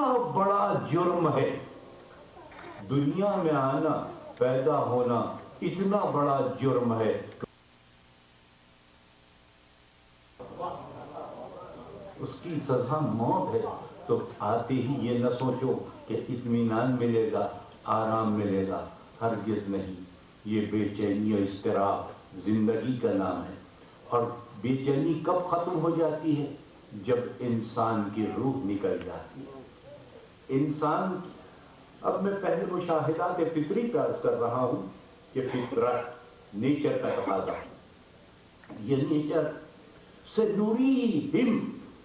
اتنا بڑا جرم ہے، دنیا میں آنا، پیدا ہونا اتنا بڑا جرم ہے، اس کی سزا موت ہے، تو آتے ہی یہ نہ سوچو کہ اطمینان ملے گا، آرام ملے گا، ہرگز نہیں۔ یہ بے چینی اور اضطراب زندگی کا نام ہے، اور بے چینی کب ختم ہو جاتی ہے؟ جب انسان کی روح نکل جاتی ہے۔ انسان، اب میں پہلے مشاہدات فطری کا عرض کر رہا ہوں کہ فطرت، نیچر کا تقاضا، یہ نیچر سے نُرِیہِم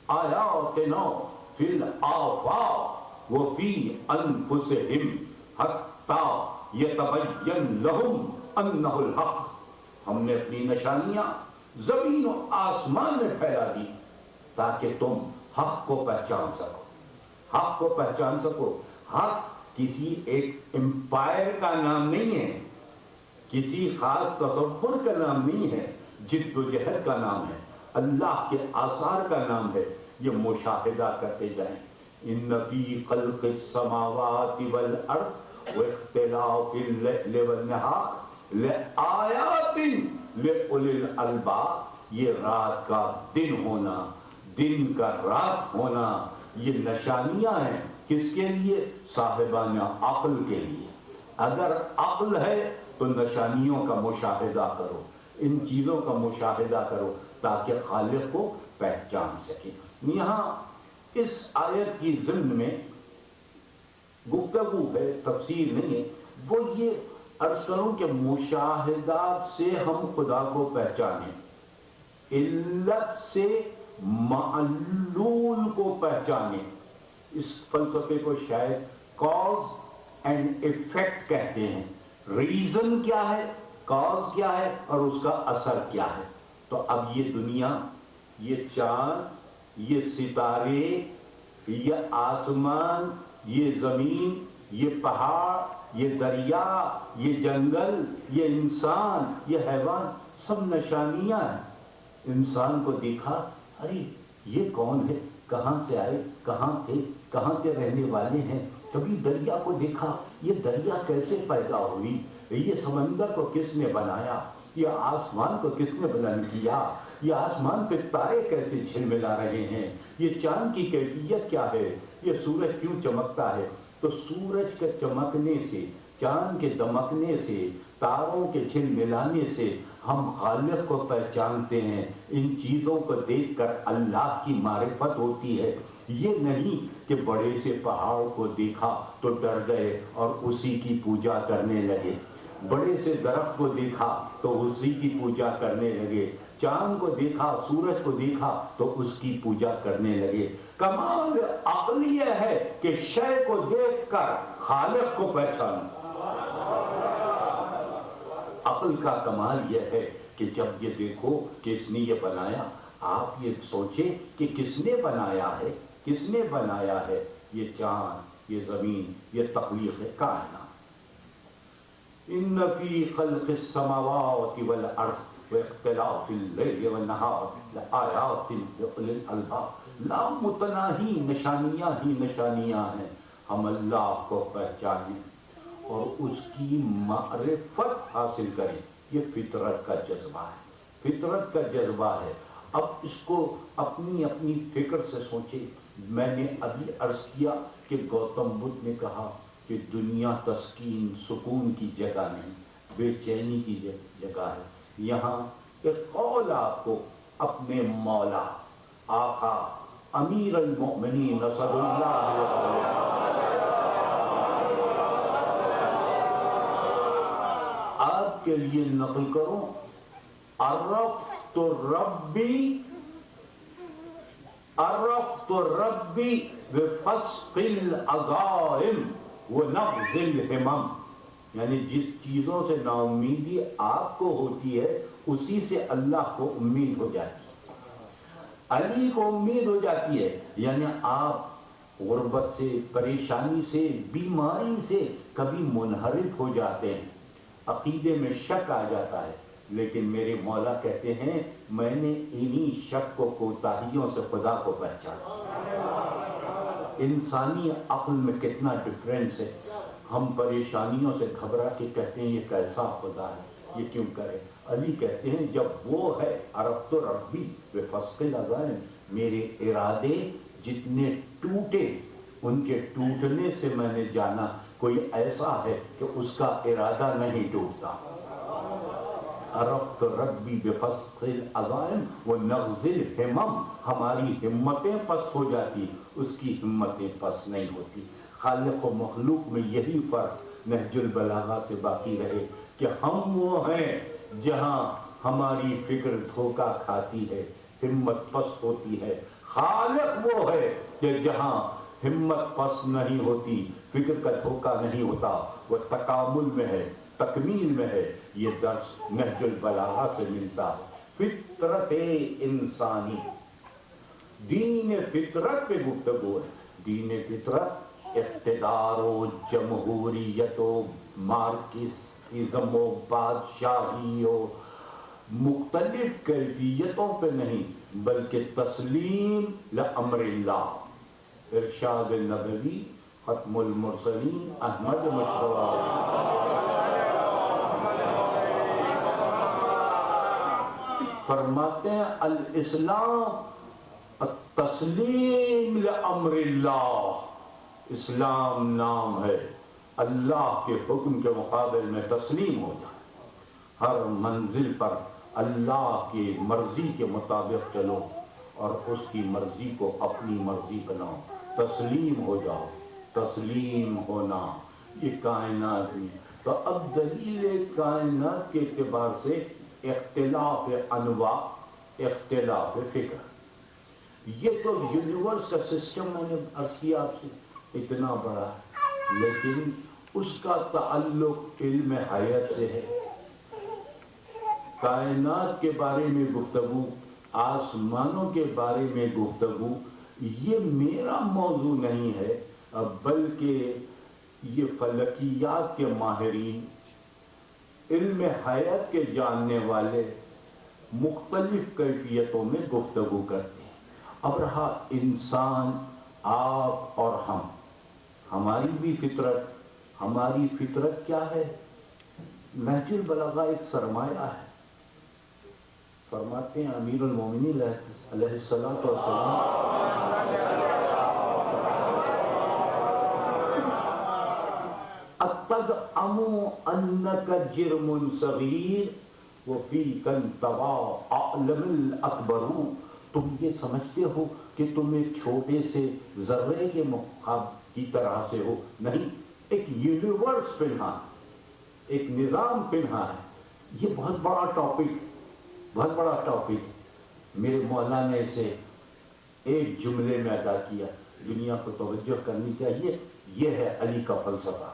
آیاتنا فی الآفاق وفی انفسہم حتی یتبین لہم انہ الحق۔ ہم نے اپنی نشانیاں زمین و آسمان میں پھیلا دی تاکہ تم حق کو پہچان سکو، حق کو پہچان سکو۔ حق کسی ایک امپائر کا نام نہیں ہے، کسی خاص تصور کا نام نہیں ہے، جد و جہد کا نام ہے، اللہ کے آثار کا نام ہے۔ یہ مشاہدہ کرتے جائیں۔ ان فی خلق السماوات والارض واختلاف اللیل والنہار لآیات لأولی الالباب۔ یہ رات کا دن ہونا، دن کا رات ہونا، یہ نشانیاں ہیں۔ کس کے لیے؟ صاحبان عقل کے لیے۔ اگر عقل ہے تو نشانیوں کا مشاہدہ کرو، ان چیزوں کا مشاہدہ کرو تاکہ خالق کو پہچان سکے۔ یہاں اس آیت کی ضمن میں گفتگو ہے، تفسیر نہیں ہے، وہ یہ عرض کروں کہ مشاہدات سے ہم خدا کو پہچانیں، علت سے معلول کو پہچانیں۔ اس فلسفے کو شاید کاز اینڈ ایفیکٹ کہتے ہیں۔ ریزن کیا ہے، کاز کیا ہے، اور اس کا اثر کیا ہے۔ تو اب یہ دنیا، یہ چاند، یہ ستارے، یہ آسمان، یہ زمین، یہ پہاڑ، یہ دریا، یہ جنگل، یہ انسان، یہ حیوان، سب نشانیاں ہیں۔ انسان کو دیکھا، ارے یہ کون ہے، کہاں سے آئے، کہاں تھے، کہاں کے رہنے والے ہیں۔ کبھی دریا کو دیکھا، یہ دریا کیسے پیدا ہوئی، یہ سمندر کو کس نے بنایا، یہ آسمان کو کس نے بلند کیا، یہ آسمان پہ تارے کیسے جھلملا رہے ہیں، یہ چاند کی کیفیت کیا ہے، یہ سورج کیوں چمکتا ہے۔ تو سورج کے چمکنے سے، چاند کے دمکنے سے، تاروں کے جھلملانے سے ہم خالق کو پہچانتے ہیں۔ ان چیزوں کو دیکھ کر اللہ کی معرفت ہوتی ہے۔ یہ نہیں کہ بڑے سے پہاڑ کو دیکھا تو ڈر گئے اور اسی کی پوجا کرنے لگے، بڑے سے درخت کو دیکھا تو اسی کی پوجا کرنے لگے، چاند کو دیکھا، سورج کو دیکھا تو اس کی پوجا کرنے لگے۔ کمال عقل یہ ہے کہ شے کو دیکھ کر خالق کو پہچانو۔ عقل کا کمال یہ ہے کہ جب یہ دیکھو کہ اس نے یہ بنایا، آپ یہ سوچیں کہ کس نے بنایا ہے، کس نے بنایا ہے یہ چاند، یہ زمین، یہ تخلیق کائنات۔ ان فی خلق السماوات والارض واختلاف اللیل والنہار لآیات لأولی الالباب۔ لامتناہی نشانیاں ہی نشانیاں ہیں، ہم اللہ کو پہچانیں اور اس کی معرفت حاصل کریں۔ یہ فطرت کا جذبہ ہے، فطرت کا جذبہ ہے۔ اب اس کو اپنی اپنی فکر سے سوچیں۔ میں نے ابھی عرض کیا کہ گوتم بدھ نے کہا کہ دنیا تسکین، سکون کی جگہ نہیں، بے چینی کی جگہ ہے۔ یہاں ایک قول آپ کو اپنے مولا آقا امیر المؤمنین صلی اللہ علیہ وسلم آپ کے لیے نقل کروں۔ عرفت ربی بفسق العزائم ونبذ الہمم۔ یعنی جس چیزوں سے نا امیدی آپ کو ہوتی ہے اسی سے اللہ کو امید ہو جاتی ہے، علی کو امید ہو جاتی ہے۔ یعنی آپ غربت سے، پریشانی سے، بیماری سے کبھی منحرف ہو جاتے ہیں، عقیدے میں شک آ جاتا ہے، لیکن میرے مولا کہتے ہیں میں نے انہی شک کو کوتاہیوں سے خدا کو پہچانا۔ انسانی عقل میں کتنا ڈفرینس ہے. ہم پریشانیوں سے گھبرا کے کہتے ہیں یہ کیسا خدا ہے، یہ کیوں کرے. علی کہتے ہیں جب وہ ہے عرفت ربی بفسق العزائم، میرے ارادے جتنے ٹوٹے ان کے ٹوٹنے سے میں نے جانا کوئی ایسا ہے کہ اس کا ارادہ نہیں ٹوٹتا. عرفت ربی بفسق العزائم ونغز الہمم، ہماری ہمتیں پست ہو جاتی، اس کی ہمتیں پست نہیں ہوتی. خالق و مخلوق میں یہی فرق نہج البلاغہ سے باقی رہے کہ ہم وہ ہیں جہاں ہماری فکر دھوکہ کھاتی ہے، ہمت پست ہوتی ہے. خالق وہ ہے کہ جہاں ہمت پست نہیں ہوتی، فکر کا دھوکہ نہیں ہوتا، وہ تکامل میں ہے، تکمیل میں ہے. یہ درس نہج البلاغہ سے ملتا ہے. فطرت انسانی، دین فطرت پہ گفتگو ہے. دین فطرت اقتدار و جمہوریت و مارکسزم و بادشاہی و مختلف کیفیتوں پہ نہیں، بلکہ تسلیم لامر اللہ. ارشاد نبوی ختم المرسلین احمد مشتبہ فرماتے ہیں الاسلام التسلیم لامر اللہ. اسلام نام ہے اللہ کے حکم کے مقابل میں تسلیم ہو جائے. ہر منزل پر اللہ کی مرضی کے مطابق چلو اور اس کی مرضی کو اپنی مرضی بناؤ. تسلیم ہو جاؤ. تسلیم ہونا یہ کائنات میں. تو اب دلیل کائنات کے اعتبار سے اختلاف انواع، اختلاف فکر، یہ تو یونیورس کا سسٹم میں نے عرض کیا آپ سے اتنا بڑا ہے، لیکن اس کا تعلق علم حیات سے ہے. کائنات کے بارے میں گفتگو، آسمانوں کے بارے میں گفتگو، یہ میرا موضوع نہیں ہے، بلکہ یہ فلکیات کے ماہرین، علم حیات کے جاننے والے مختلف کیفیتوں میں گفتگو کرتے ہیں. اب رہا انسان، آپ اور ہماری بھی فطرت. ہماری فطرت کیا ہے؟ نہج البلاغہ ایک سرمایہ ہے. فرماتے ہیں امیر المومنین علیہ الصلوۃ والسلام، اتزعم انک جرم صغیر وفیک انطوی اعلم الاکبر. تم یہ سمجھتے ہو کہ تم ایک چھوٹے سے ذرے کے کی طرح سے ہو؟ نہیں، ایک یونیورس پنہا ہے، ایک نظام پنہا ہے. یہ بہت بڑا ٹاپک، بہت بڑا ٹاپک. میرے مولا نے اسے ایک جملے میں ادا کیا. دنیا کو توجہ کرنی چاہیے. یہ ہے علی کا فلسفہ.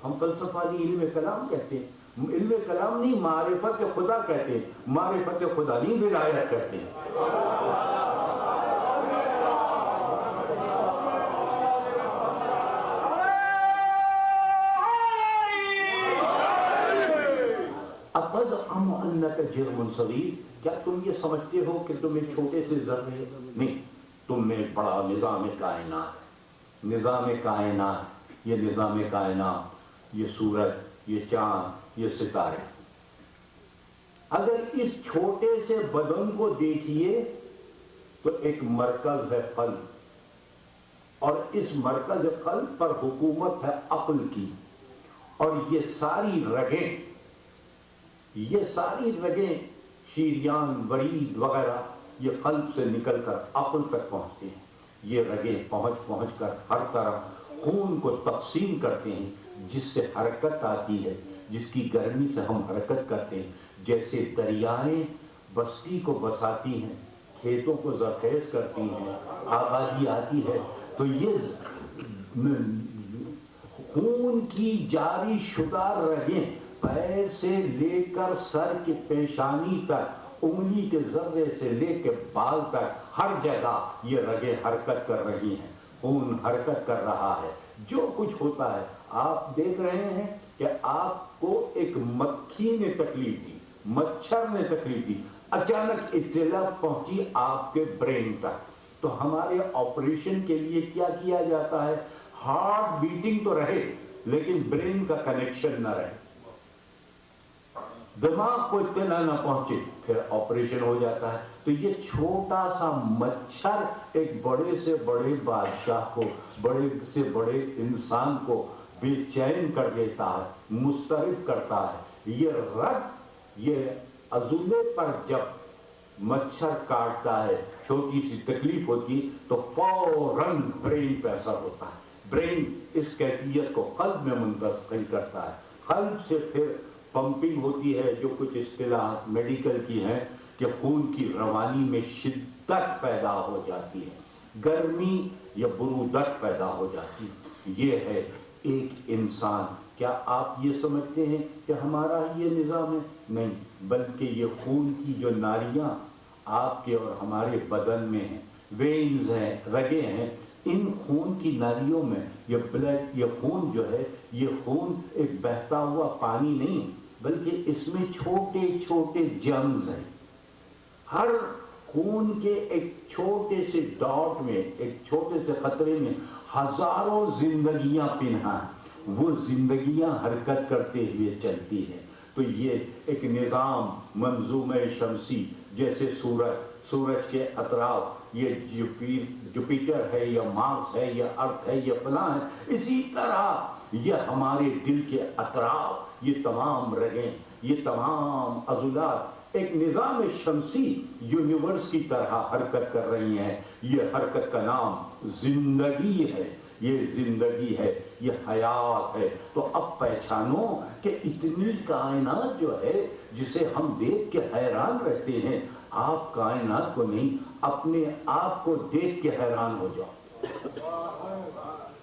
ہم فلسفہ نہیں، علم کلام کہتے ہیں. علم کلام نہیں، معرفت خدا کہتے ہیں. معرفت خدا نہیں، ولایت کہتے ہیں. اتزعم انک جرم صغیر، کیا تم یہ سمجھتے ہو کہ تم ایک چھوٹے سے ذرے؟ نہیں، تم میں ایک بڑا نظام کائنات ہے. نظام کائنات، یہ نظام کائنات، یہ سورج، یہ چاند، یہ ستارے. اگر اس چھوٹے سے بدن کو دیکھیے تو ایک مرکز ہے قلب، اور اس مرکز قلب پر حکومت ہے عقل کی. اور یہ ساری رگیں شیریان، ورید وغیرہ یہ قلب سے نکل کر عقل تک پہنچتے ہیں. یہ رگیں پہنچ کر ہر طرف خون کو تقسیم کرتے ہیں، جس سے حرکت آتی ہے، جس کی گرمی سے ہم حرکت کرتے ہیں. جیسے دریائیں بستی کو بساتی ہیں، کھیتوں کو زرخیز کرتی ہیں، آبادی آتی ہے، تو یہ خون کی جاری شدہ رگیں پیر سے لے کر سر کی پیشانی تک، انگلی کے ذرے سے لے کے بال تک، ہر جگہ یہ رگیں حرکت کر رہی ہیں. خون حرکت کر رہا ہے. جو کچھ ہوتا ہے آپ دیکھ رہے ہیں کہ آپ کو ایک مکھی نے تکلیف دی، مچھر نے تکلیف دی، اچانک اطلاع پہنچی آپ کے برین تک. تو ہمارے آپریشن کے لیے کیا کیا جاتا ہے؟ ہارٹ بیٹنگ تو رہے لیکن برین کا کنیکشن نہ رہے، دماغ کو اطلاع نہ پہنچے، پھر آپریشن ہو جاتا ہے۔ تو یہ چھوٹا سا مچھر ایک بڑے سے بڑے بادشاہ کو، بڑے سے بڑے انسان کو بے چین کر دیتا ہے، مضطرب کرتا ہے۔ یہ رگ، یہ عضلے پر جب مچھر کاٹتا ہے، چھوٹی سی تکلیف ہوتی تو فوراً برین پہ اثر ہوتا ہے۔ برین اس کیفیت کو قلب میں منتقل کرتا ہے، قلب سے پھر پمپنگ ہوتی ہے، جو کچھ اصطلاحات میڈیکل کی ہیں کہ خون کی روانی میں شدت پیدا ہو جاتی ہے، گرمی یا برودت پیدا ہو جاتی ہے۔ یہ ہے ایک انسان۔ کیا آپ یہ سمجھتے ہیں کہ ہمارا یہ نظام ہے؟ نہیں، بلکہ یہ خون کی جو نالیاں آپ کے اور ہمارے بدن میں ہیں، وینز ہیں، رگیں ہیں، ان خون کی نالیوں میں یہ بلڈ، یہ خون جو ہے، یہ خون ایک بہتا ہوا پانی نہیں، بلکہ اس میں چھوٹے چھوٹے جرمز ہیں۔ ہر خون کے ایک چھوٹے سے ڈاٹ میں، ایک چھوٹے سے قطرے میں ہزاروں زندگیاں پنہا ہیں، وہ زندگیاں حرکت کرتے ہوئے چلتی ہیں۔ تو یہ ایک نظام منظومہ شمسی، جیسے سورج کے اطراف یہ جوپیٹر ہے یا مارس ہے یا ارتھ ہے یا فلاں ہے، اسی طرح یہ ہمارے دل کے اطراف یہ تمام رگیں، یہ تمام عضلات ایک نظام شمسی یونیورس کی طرح حرکت کر رہی ہیں۔ یہ حرکت کا نام زندگی ہے، یہ زندگی ہے، یہ حیات ہے۔ تو اب پہچانو کہ اتنی کائنات جو ہے جسے ہم دیکھ کے حیران رہتے ہیں، آپ کائنات کو نہیں، اپنے آپ کو دیکھ کے حیران ہو جاؤ۔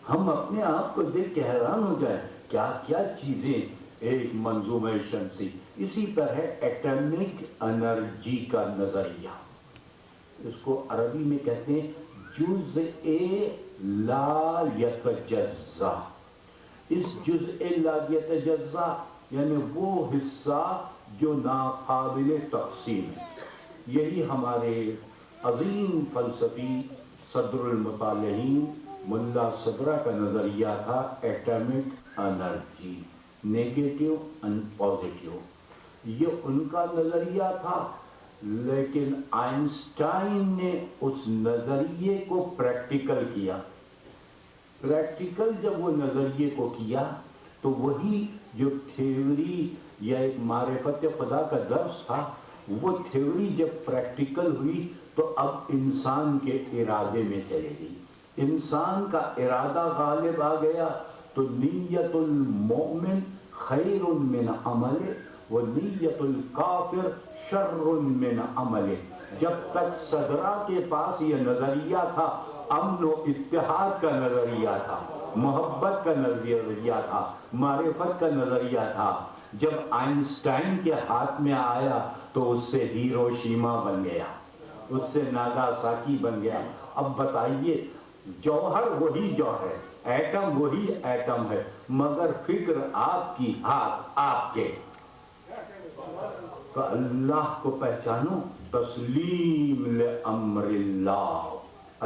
ہم اپنے آپ کو دیکھ کے حیران ہو جائیں، کیا کیا چیزیں ایک منظومہ شمسی۔ اسی طرح ایٹمک انرجی کا نظریہ، اس کو عربی میں کہتے ہیں جزء لا یتجزا۔ اس جزء لا یتجزا یعنی وہ حصہ جو ناقابل تقسیم ہے۔ یہی ہمارے عظیم فلسفی صدر المطالعین ملا صدرہ کا نظریہ تھا، atomic energy, negative and positive, یہ ان کا نظریہ تھا۔ لیکن آئنسٹائن نے اس نظریے کو پریکٹیکل کیا۔ پریکٹیکل جب وہ نظریے کو کیا تو وہی جو تھیوری یا ایک معرفت خدا کا درس تھا، وہ تھیوری جب پریکٹیکل ہوئی تو اب انسان کے ارادے میں چلے گئی۔ انسان کا ارادہ غالب آ گیا تو نیت المؤمن خیر من عمل و نیت الکافر شر من عمل۔ جب تک صدرہ کے پاس یہ نظریہ تھا، امن و اتحاد کا نظریہ تھا، محبت کا نظریہ تھا، معرفت کا نظریہ تھا، جب آئنسٹائن کے ہاتھ میں آیا تو اس سے ہیروشیما بن گیا، اس سے ناگاساکی بن گیا۔ اب بتائیے، جوہر وہی جوہر ہے، ایٹم وہی ایٹم ہے، مگر فکر آپ کی، ہاتھ آپ کے۔ تو اللہ کو پہچانو، تسلیم لامر اللہ،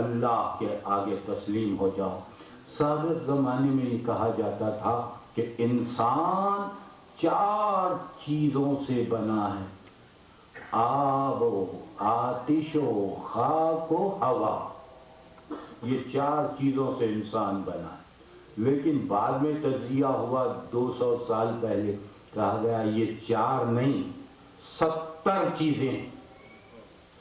اللہ کے آگے تسلیم ہو جاؤ۔ سابق زمانے میں یہ کہا جاتا تھا کہ انسان 4 چیزوں سے بنا ہے، آب و آتش و خاک و ہوا، یہ 4 چیزوں سے انسان بنا ہے۔ لیکن بعد میں تجزیہ ہوا 200 سال پہلے، کہا گیا یہ 4 نہیں، 70 چیزیں،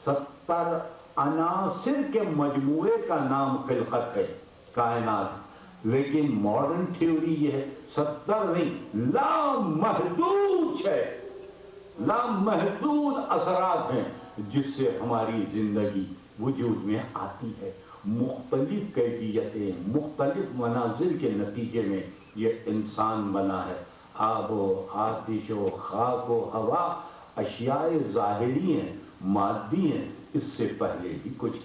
70 عناصر کے مجموعے کا نام خلقت ہے، کائنات۔ لیکن ماڈرن تھیوری یہ ہے 70 نہیں، لامحدود ہے، لامحدود اثرات ہیں جس سے ہماری زندگی وجود میں آتی ہے۔ مختلف کیفیتیں، مختلف مناظر کے نتیجے میں یہ انسان بنا ہے۔ آب و آتش و خاک و ہوا اشیاء ظاہری ہیں، مادی ہیں۔ اس سے پہلے بھی کچھ،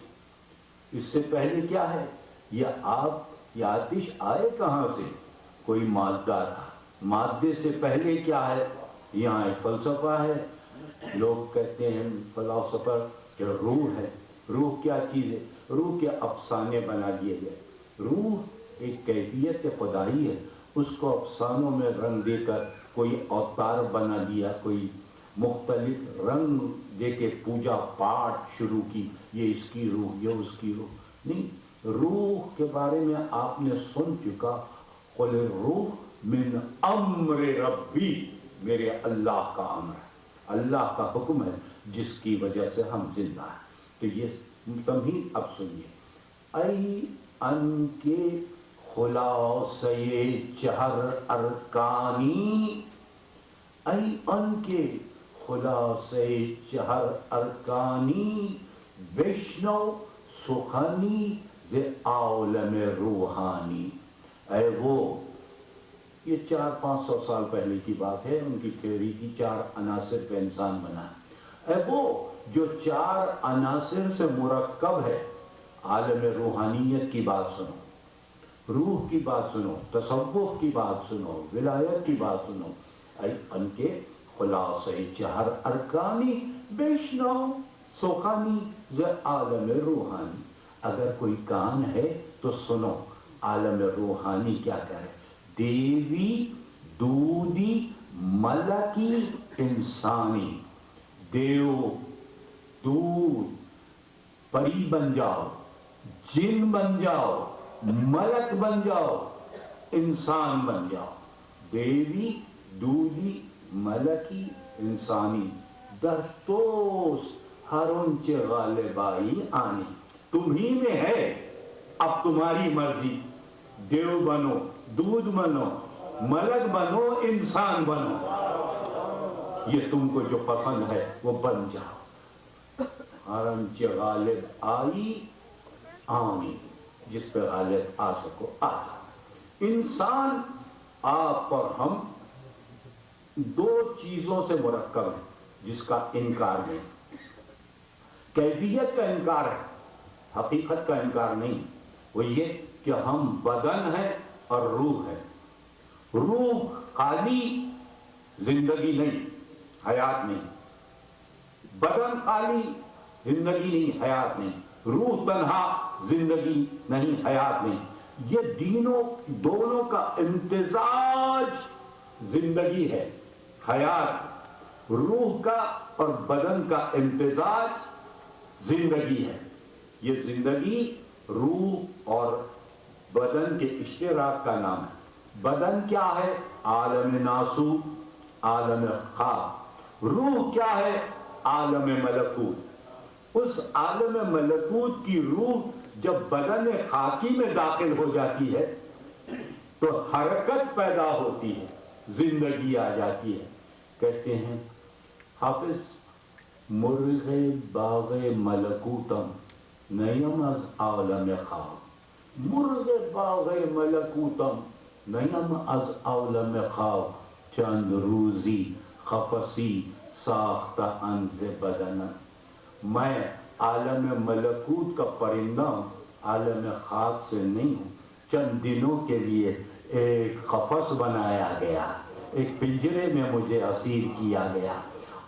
اس سے پہلے کیا ہے؟ یہ آب یا آتش آئے کہاں سے؟ کوئی مادہ تھا، مادے سے پہلے کیا ہے؟ یہاں ایک فلسفہ ہے، لوگ کہتے ہیں فلاسفر کہ روح ہے۔ روح کیا چیز ہے؟ روح کے افسانے بنا دیے گئے. روح ایک کیفیت خدائی ہے، اس کو افسانوں میں رنگ دے کر کوئی اوتار بنا دیا، کوئی مختلف رنگ دے کے پوجا پاٹ شروع کی، یہ اس کی روح، یہ اس کی روح. نہیں، روح کے بارے میں آپ نے سن چکا، قل الروح من امر ربی، میرے اللہ کا امر ہے، اللہ کا حکم ہے جس کی وجہ سے ہم زندہ ہیں. تو یہ تمہید اب سنیے. ای ان کے خلاصے چہر ارکانی، ای ان کے خلاصے چہر ارکانی، وشنو سخنی ز عالم روحانی. اے وہ، یہ 400-500 سال پہلے کی بات ہے، ان کی تھیوری کی 4 عناصر پہ انسان بنا ہے. اے وہ جو 4 عناصر سے مرکب ہے، عالم روحانیت کی بات سنو، روح کی بات سنو، تصوف کی بات سنو، ولایت کی بات سنو. اے ان کے خلاصے چہر ارکانی، بشنو سخنی ز عالم روحانی. اگر کوئی کان ہے تو سنو عالم روحانی کیا کرے. دیوی دودی ملکی انسانی، دیو دود پری بن جاؤ، جن بن جاؤ، ملک بن جاؤ، انسان بن جاؤ. دیوی دودی ملکی انسانی، درستوس ہر انچ غالبائی آنی. تمہیں میں ہے، اب تمہاری مرضی، دیو بنو، دودھ بنو، ملک بنو، انسان بنو، یہ تم کو جو پسند ہے وہ بن جاؤ. ہر انچ غالب آئی آنی، جس پہ غالب آ سکو آ جاؤ. انسان آپ اور ہم 2 چیزوں سے مرکب ہے جس کا انکار نہیں. کیفیت کا انکار ہے، حقیقت کا انکار نہیں. وہ یہ کہ ہم بدن ہے اور روح ہے. روح خالی زندگی نہیں، حیات نہیں. بدن خالی زندگی نہیں، حیات نہیں. روح تنہا زندگی نہیں، حیات نہیں. یہ دونوں کا امتزاج زندگی ہے. حیات، روح کا اور بدن کا امتزاج زندگی ہے. یہ زندگی روح اور بدن کے اشتراک کا نام ہے. بدن کیا ہے؟ عالم ناسو، عالم خواب. روح کیا ہے؟ عالم ملکوت. اس عالم ملکوت کی روح جب بدن خاکی میں داخل ہو جاتی ہے تو حرکت پیدا ہوتی ہے، زندگی آ جاتی ہے. کہتے ہیں حافظ، مرغ باغ ملکوتم نیم از عالم خواب. مرغ باغ ملکوتم نیم از عالم خواب، چند روزی خفسی ساختہ انز بدن. میں عالم ملکوت کا پرندہ ہوں، عالم خواب سے نہیں ہوں. چند دنوں کے لیے ایک قفس بنایا گیا، ایک پنجرے میں مجھے اسیر کیا گیا.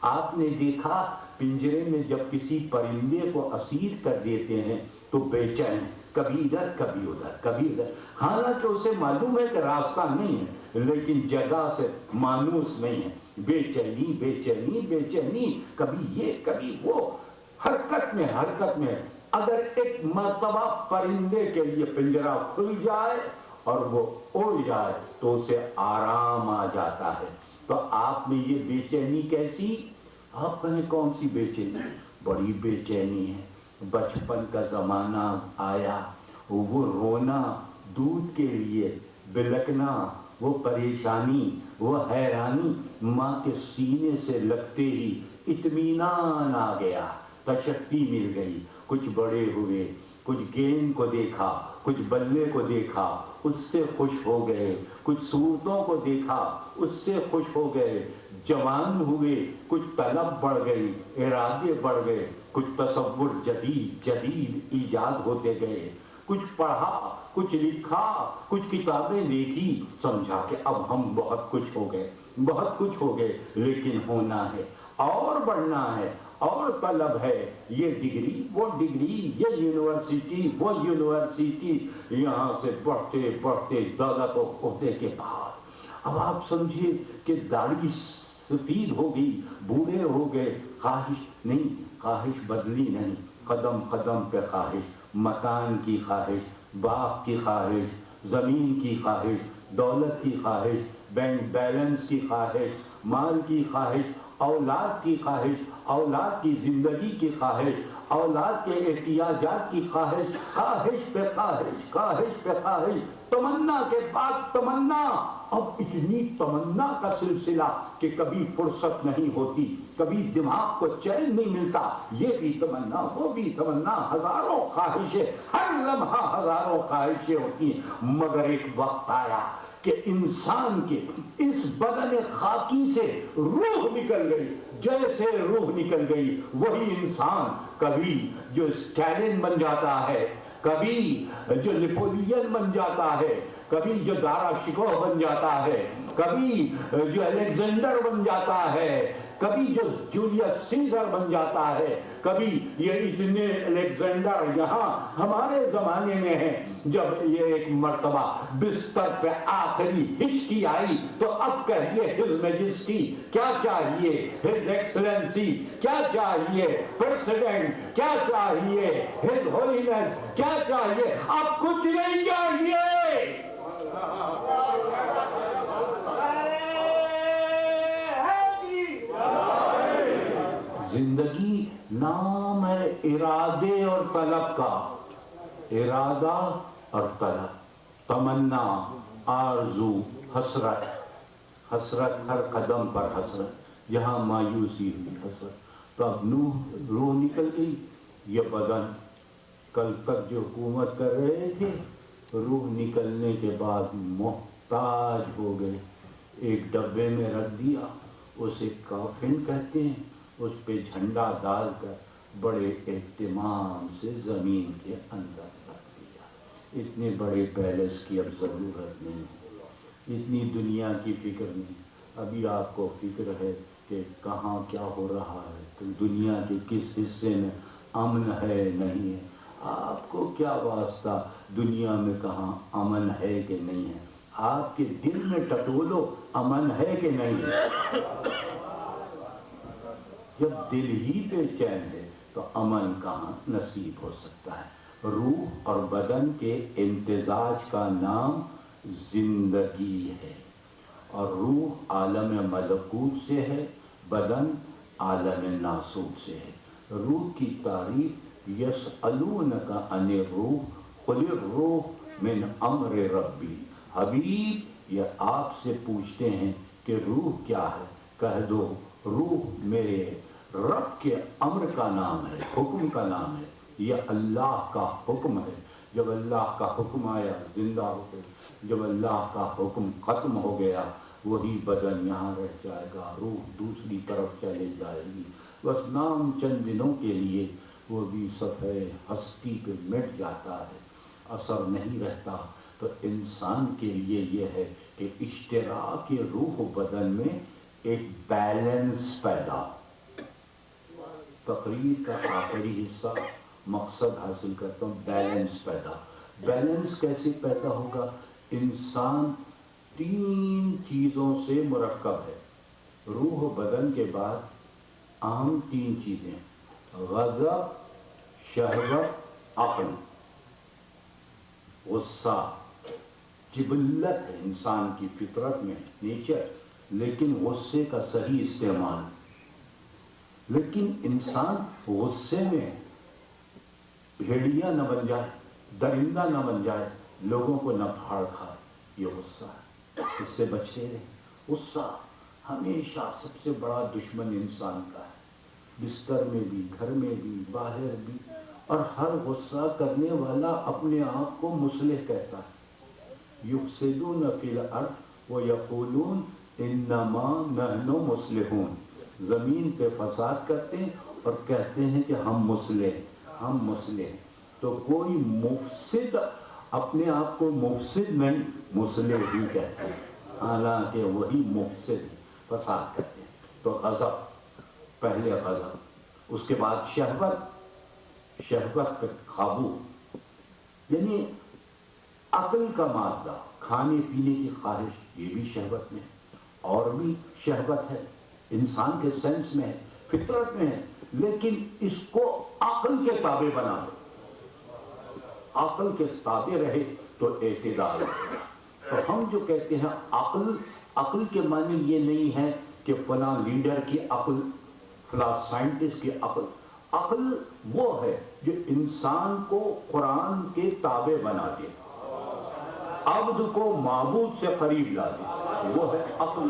آپ نے دیکھا پنجرے میں جب کسی پرندے کو اسیر کر دیتے ہیں تو بے چین، کبھی ادھر کبھی ادھر کبھی ادھر. حالانکہ اسے معلوم ہے کہ راستہ نہیں ہے، لیکن جگہ سے مانوس نہیں ہے. بے چینی بے چینی بے چینی، کبھی یہ کبھی وہ، حرکت میں حرکت میں. اگر ایک مرتبہ پرندے کے لیے پنجرہ کھل جائے اور وہ اڑ جائے تو اسے آرام آ جاتا ہے. تو آپ میں یہ بے چینی کیسی؟ آپ کہیں کون سی بے چینی؟ بڑی بے چینی ہے. بچپن کا زمانہ آیا، وہ رونا دودھ کے لیے، بلکنا، وہ پریشانی، وہ حیرانی، ماں کے سینے سے لگتے ہی اطمینان آ گیا، تشفی مل گئی. کچھ بڑے ہوئے، کچھ گیند کو دیکھا، کچھ بلے کو دیکھا، اس سے خوش ہو گئے. کچھ صورتوں کو دیکھا، اس سے خوش ہو گئے. جوان ہوئے، کچھ طلب بڑھ گئی، ارادے بڑھ گئے. کچھ تصور جدید جدید ایجاد ہوتے گئے. کچھ پڑھا، کچھ لکھا، کچھ کتابیں دیکھی، سمجھا کہ اب ہم بہت کچھ ہو گئے، بہت کچھ ہو گئے. لیکن ہونا ہے اور بڑھنا ہے اور طلب ہے، یہ ڈگری وہ ڈگری، یہ یونیورسٹی وہ یونیورسٹی، یہاں سے بڑھتے بڑھتے دولت و عہدے کے بعد اب آپ سمجھیے کہ داڑھی سفید ہو گئی، بوڑھے ہو گئے، خواہش نہیں، خواہش بدلی نہیں، قدم قدم پہ خواہش، مکان کی خواہش، باغ کی خواہش، زمین کی خواہش، دولت کی خواہش، بینک بیلنس کی خواہش، مال کی خواہش، اولاد کی خواہش، اولاد کی زندگی کی خواہش، اولاد کے احتیاجات کی خواہش، خواہش پہ خواہش، خواہش پہ خواہش، تمنا کے بعد تمنا، اب اتنی تمنا کا سلسلہ کہ کبھی فرصت نہیں ہوتی، کبھی دماغ کو چین نہیں ملتا، یہ بھی تمنا وہ بھی تمنا، ہزاروں خواہشیں، ہر لمحہ ہزاروں خواہشیں ہوتی ہیں، مگر ایک وقت آیا کہ انسان کے اس بدن خاکی سے روح نکل گئی، جیسے روح نکل گئی وہی انسان کبھی جو اسٹالن بن جاتا ہے، کبھی جو نیپولین بن جاتا ہے، کبھی جو دارا شکوہ بن جاتا ہے، کبھی جو الیگزینڈر بن جاتا ہے، کبھی جو جولیس سیزر بن جاتا ہے، کبھی یہ اتنے الیگزینڈر یہاں ہمارے زمانے میں ہیں، جب یہ ایک مرتبہ بستر پہ آخری ہچکی آئی تو اب کہیے ہز میجسٹی کیا چاہیے، ہز ایکسلنسی کیا چاہیے، پریسیڈنٹ کیا چاہیے، ہز ہولینس کیا چاہیے، اب کچھ نہیں چاہیے۔ زندگی نام ہے ارادے اور طلب کا، ارادہ اور طلب، تمنا، آرزو، حسرت، حسرت ہر قدم پر حسرت، جہاں مایوسی ہوئی حسرت، تو اب روح نکل گئی، یہ بدن کل تک جو حکومت کر رہے تھے، روح نکلنے کے بعد محتاج ہو گئے، ایک ڈبے میں رکھ دیا، اسے کافن کہتے ہیں، اس پہ جھنڈا ڈال کر بڑے اہتمام سے زمین کے اندر رکھ دیا۔ اتنے بڑے پیلس کی اب ضرورت نہیں، اتنی دنیا کی فکر نہیں، ابھی آپ کو فکر ہے کہ کہاں کیا ہو رہا ہے، تو دنیا کے کس حصے میں امن ہے نہیں ہے، آپ کو کیا واسطہ دنیا میں کہاں امن ہے کہ نہیں ہے، آپ کے دل میں ٹٹولو امن ہے کہ نہیں ہے۔ جب دل ہی بے چین ہے تو امن کہاں نصیب ہو سکتا ہے۔ روح اور بدن کے امتزاج کا نام زندگی ہے، اور روح عالم ملکوت سے ہے، بدن عالم ناسوت سے ہے۔ روح کی تعریف یسألونک عن الروح قل الروح من امر ربی، حبیب یہ آپ سے پوچھتے ہیں کہ روح کیا ہے، کہہ دو روح میرے رب کے امر کا نام ہے، حکم کا نام ہے، یہ اللہ کا حکم ہے۔ جب اللہ کا حکم آیا زندہ ہو گئے، جب اللہ کا حکم ختم ہو گیا وہی بدن یہاں رہ جائے گا، روح دوسری طرف چلے جائے گی، بس نام چند دنوں کے لیے وہ بھی صفحے ہستی پہ مٹ جاتا ہے، اثر نہیں رہتا۔ تو انسان کے لیے یہ ہے کہ اشتراک روح و بدن میں ایک بیلنس پیدا، تقریر کا آخری حصہ مقصد حاصل کرتا ہوں، بیلنس پیدا۔ بیلنس کیسے پیدا ہوگا؟ انسان تین چیزوں سے مرکب ہے، روح و بدن کے بعد اہم تین چیزیں، غضب، شہوت، عقل۔ غصہ جبلت ہے انسان کی فطرت میں، نیچر، لیکن غصے کا صحیح استعمال، لیکن انسان غصے میں بھیڑیا نہ بن جائے، درندہ نہ بن جائے، لوگوں کو نہ پھاڑ کھائے، یہ غصہ ہے، اس سے بچتے رہے۔ غصہ ہمیشہ سب سے بڑا دشمن انسان کا ہے، بستر میں بھی، گھر میں بھی، باہر بھی، اور ہر غصہ کرنے والا اپنے آپ کو مصلح کہتا ہے۔ یفسدون فی الارض ویقولون انما نحن مصلحون، زمین پہ فساد کرتے ہیں اور کہتے ہیں کہ ہم مصلح، ہم مصلح۔ تو کوئی مفسد اپنے آپ کو مفسد نہیں، مصلح ہی کہتے ہیں، حالانکہ وہی مفسد فساد کرتے ہیں۔ تو غضب، پہلے غضب، اس کے بعد شہوت کا قابو، یعنی عقل کا مادہ، کھانے پینے کی خواہش، یہ بھی شہوت میں ہے، اور بھی شہوت ہے، انسان کے سینس میں ہے، فطرت میں ہے، لیکن اس کو عقل کے تابع بنا دو، عقل کے تابع رہے تو اعتدال ہے۔ تو ہم جو کہتے ہیں عقل کے معنی یہ نہیں ہے کہ فلاں لیڈر کی عقل، فلاں سائنٹسٹ کی عقل وہ ہے جو انسان کو قرآن کے تابع بنا دے، عبد کو معبود سے قریب لا دے، وہ ہے عقل۔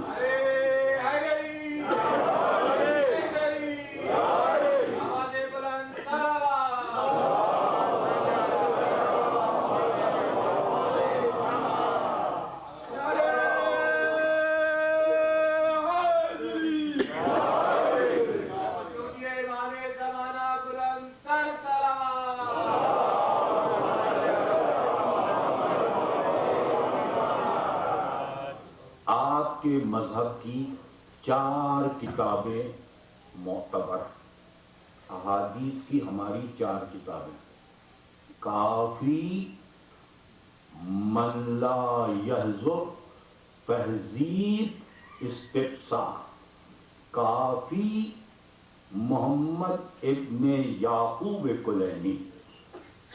مذہب کی 4 کتابیں معتبر، احادیث کی ہماری 4 کتابیں، کافی، من لا یحضر، تہذیب، استفسار۔ کافی محمد ابن یعقوب کلینی،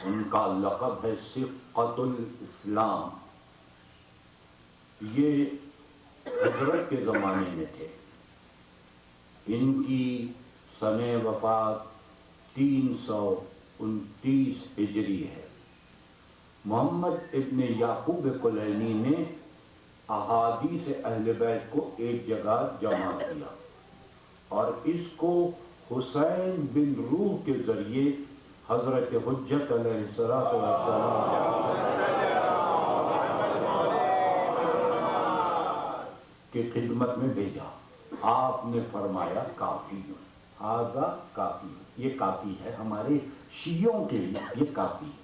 ان کا لقب ہے صفۃ الاسلام، یہ حضرت کے زمانے میں تھے، ان کی سنہ وفات 329 ہجری ہے۔ محمد ابن یعقوب کلینی نے احادیث اہل بیت کو ایک جگہ جمع کیا اور اس کو حسین بن روح کے ذریعے حضرت حجت علیہ السلام کی خدمت میں بھیجا۔ آپ نے فرمایا کافی، ھذا کافی، یہ کافی ہے، ہمارے شیعوں کے لیے یہ کافی ہے۔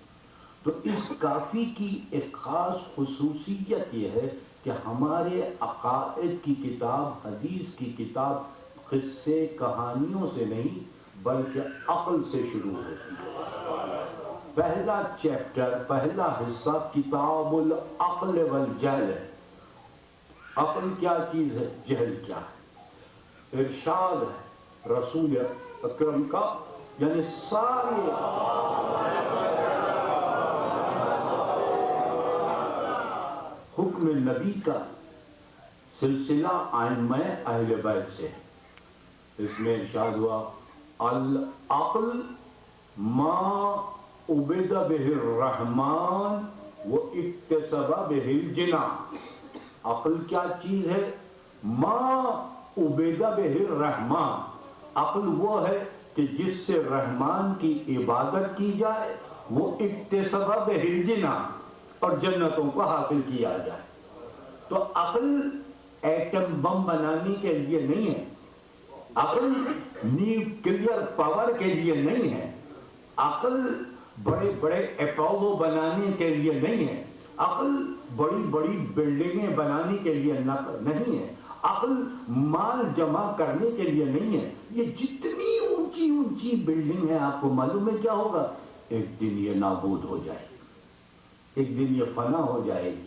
تو اس کافی کی ایک خاص خصوصیت یہ ہے کہ ہمارے عقائد کی کتاب، حدیث کی کتاب قصے کہانیوں سے نہیں بلکہ عقل سے شروع ہوتی ہے۔ پہلا چیپٹر، پہلا حصہ کتاب العقل والجہل ہے۔ عقل کیا چیز ہے، جہل کیا ہے، ارشاد ہے رسول اکرم کا، یعنی سارے حکم نبی کا سلسلہ ائمہ اہل بیت سے ہے۔ اس میں ارشاد ہوا العقل ما عبد بہ الرحمن و اکتسب بہ الجنان۔ عقل کیا چیز ہے، ما عبد بہ الرحمن، عقل وہ ہے کہ جس سے رحمان کی عبادت کی جائے، وہ اکتسب بہ الجنان، اور جنتوں کو حاصل کیا جائے۔ تو عقل ایٹم بم بنانے کے لیے نہیں ہے، عقل نیوکلیئر پاور کے لیے نہیں ہے، عقل بڑے بڑے اپولو بنانے کے لیے نہیں ہے، عقل بڑی بڑی بلڈنگیں بنانے کے لیے نہیں ہے، عقل مال جمع کرنے کے لیے نہیں ہے۔ یہ جتنی اونچی اونچی بلڈنگ ہے، آپ کو معلوم ہے کیا ہوگا، ایک دن یہ نابود ہو جائے گی، ایک دن یہ فنا ہو جائے گی۔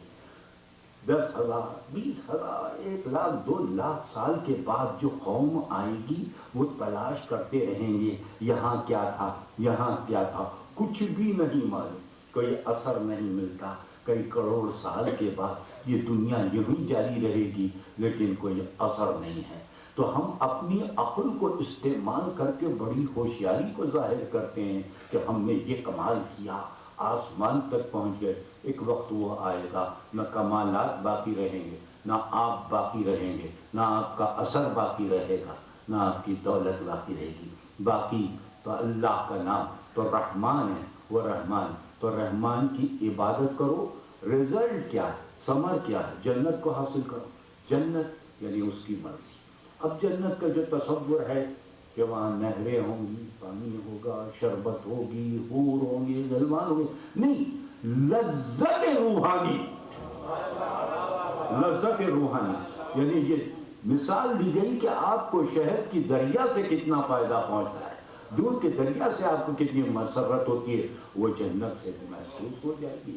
10,000 20,000 1,00,000 2,00,000 سال کے بعد جو قوم آئے گی وہ تلاش کرتے رہیں گے، یہاں کیا تھا، یہاں کیا تھا، کچھ بھی نہیں معلوم، کوئی اثر نہیں ملتا۔ کئی کروڑ سال کے بعد یہ دنیا یوں جاری رہے گی لیکن کوئی اثر نہیں ہے۔ تو ہم اپنی عقل کو استعمال کر کے بڑی ہوشیاری کو ظاہر کرتے ہیں کہ ہم نے یہ کمال کیا، آسمان تک پہنچ گئے۔ ایک وقت وہ آئے گا نہ کمالات باقی رہیں گے، نہ آپ باقی رہیں گے، نہ آپ کا اثر باقی رہے گا، نہ آپ کی دولت باقی رہے گی۔ باقی تو اللہ کا نام تو رحمان ہے، وہ رحمان، تو رحمان کی عبادت کرو۔ رزلٹ کیا ہے، ثمر کیا ہے، جنت کو حاصل کرو۔ جنت یعنی اس کی مرضی۔ اب جنت کا جو تصور ہے کہ وہاں نہریں ہوں گی، پانی ہوگا، شربت ہوگی، حور ہوں گے، غلمان ہوں گے، نہیں، لذت روحانی، لذت روحانی، یعنی یہ مثال دی گئی کہ آپ کو شہد کی دریا سے کتنا فائدہ پہنچتا ہے، دودھ کے دریا سے آپ کو کتنی مسرت ہوتی ہے، وہ جنت سے محسوس ہو جائے گی،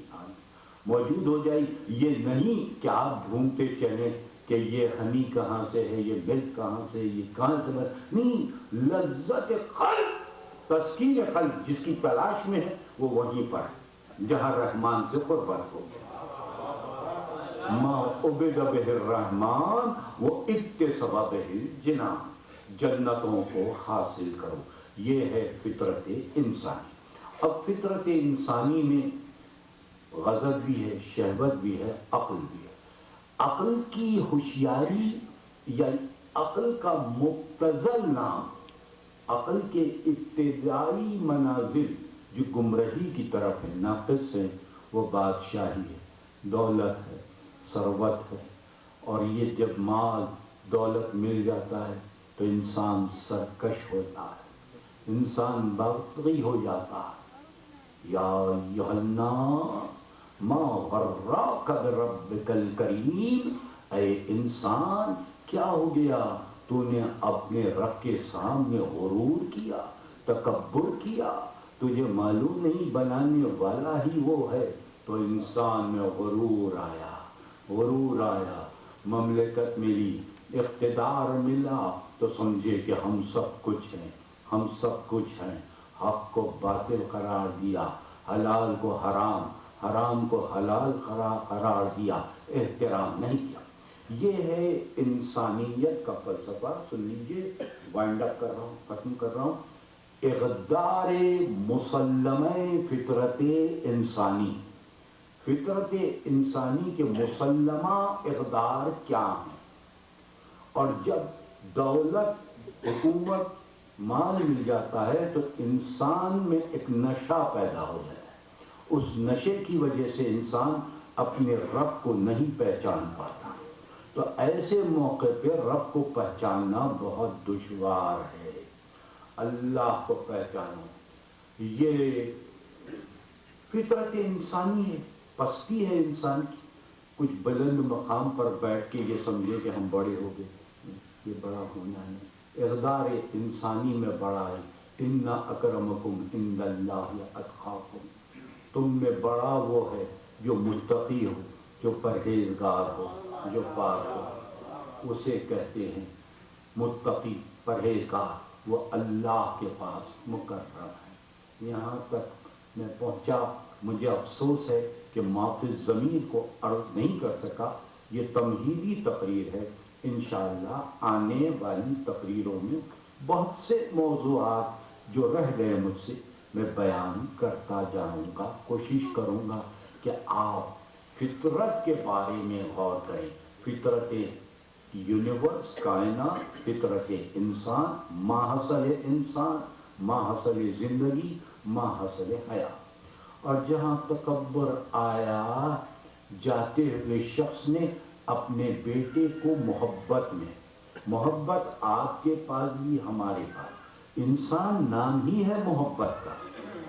موجود ہو جائے گی۔ یہ نہیں کہ آپ ڈھونڈتے چلیں کہ یہ ہنی کہاں سے ہے، یہ ملک کہاں سے، یہ کہاں سے نہیں، لذت قلب، تسکین قلب جس کی تلاش میں ہے وہ وہیں پر ہے جہاں رحمان سے قربت ہو۔ ما عبد بہ الرحمن وہ اکتسب بہ الجنان، جنتوں کو حاصل کرو، یہ ہے فطرت انسانی۔ اب فطرت انسانی میں غضب بھی ہے، شہوت بھی ہے، عقل بھی ہے۔ عقل کی ہوشیاری یا عقل کا مبتذل نام، عقل کے ابتدائی منازل جو گمراہی کی طرف ہے، ناقص ہے، وہ بادشاہی ہے، دولت ہے، ثروت ہے، اور یہ جب مال دولت مل جاتا ہے تو انسان سرکش ہوتا ہے، انسان باغی ہو جاتا ہے۔ یا ایھا الناس ما غرک بربک الکریم، اے انسان کیا ہو گیا، تو نے اپنے رب کے سامنے غرور کیا، تکبر کیا، تجھے معلوم نہیں بنانے والا ہی وہ ہے، تو انسان میں غرور آیا، غرور آیا، مملکت ملی، اقتدار ملا تو سمجھے کہ ہم سب کچھ ہیں، ہم سب کچھ ہیں، حق کو باطل قرار دیا، حلال کو حرام، حرام کو حلال قرار دیا، احترام نہیں کیا۔ یہ ہے انسانیت کا فلسفہ۔ سن لیجیے، وائنڈ اپ کر رہا ہوں، ختم کر رہا ہوں۔ اقدار مسلمہ فطرت انسانی، فطرت انسانی کے مسلمہ اقدار کیا ہیں؟ اور جب دولت، حکومت، مال مل جاتا ہے تو انسان میں ایک نشہ پیدا ہو جاتا ہے، اس نشے کی وجہ سے انسان اپنے رب کو نہیں پہچان پاتا، تو ایسے موقع پہ رب کو پہچاننا بہت دشوار ہے۔ اللہ کو پہچانو، یہ فطرت انسانی ہے، پستی ہے انسان کی۔ کچھ بلند مقام پر بیٹھ کے یہ سمجھے کہ ہم بڑے ہو گئے، یہ بڑا ہونا ہے، اقدار انسانی میں بڑا ہے۔ ان اکرمکم عند اللہ اتقاکم، تم میں بڑا وہ ہے جو متقی ہو، جو پرہیزگار ہو، جو پاک ہو، اسے کہتے ہیں متقی، پرہیزگار، وہ اللہ کے پاس مقرر ہے۔ یہاں تک میں پہنچا، مجھے افسوس ہے کہ معافی ضمیر کو عرض نہیں کر سکا۔ یہ تمہیدی تقریر ہے، انشاءاللہ آنے والی تقریروں میں بہت سے موضوعات جو رہ گئے مجھ سے میں بیان کرتا جاؤں گا، کوشش کروں گا کہ آپ فطرت کے بارے میں غور کریں، فطرت یونیورس، کائنات، فطرت انسان، ماحصل انسان، ماحصل زندگی، ماحصل حیات۔ اور جہاں تکبر آیا، جاتے ہوئے شخص نے اپنے بیٹے کو محبت میں، محبت آپ کے پاس بھی ہمارے پاس، انسان نام ہی ہے محبت کا،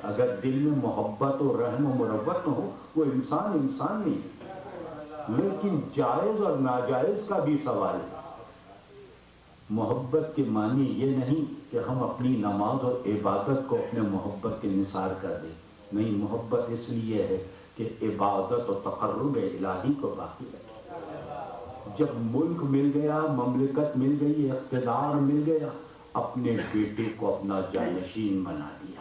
اگر دل میں محبت و رحم و مربت نہ ہو وہ انسان انسان نہیں ہے۔ لیکن جائز اور ناجائز کا بھی سوال ہے۔ محبت کے معنی یہ نہیں کہ ہم اپنی نماز اور عبادت کو اپنے محبت کے نثار کر دیں، نہیں، محبت اس لیے ہے کہ عبادت و تقرب الہی کو باقی رکھے۔ جب ملک مل گیا، مملکت مل گئی، اقتدار مل گیا، اپنے بیٹے کو اپنا جانشین بنا دیا۔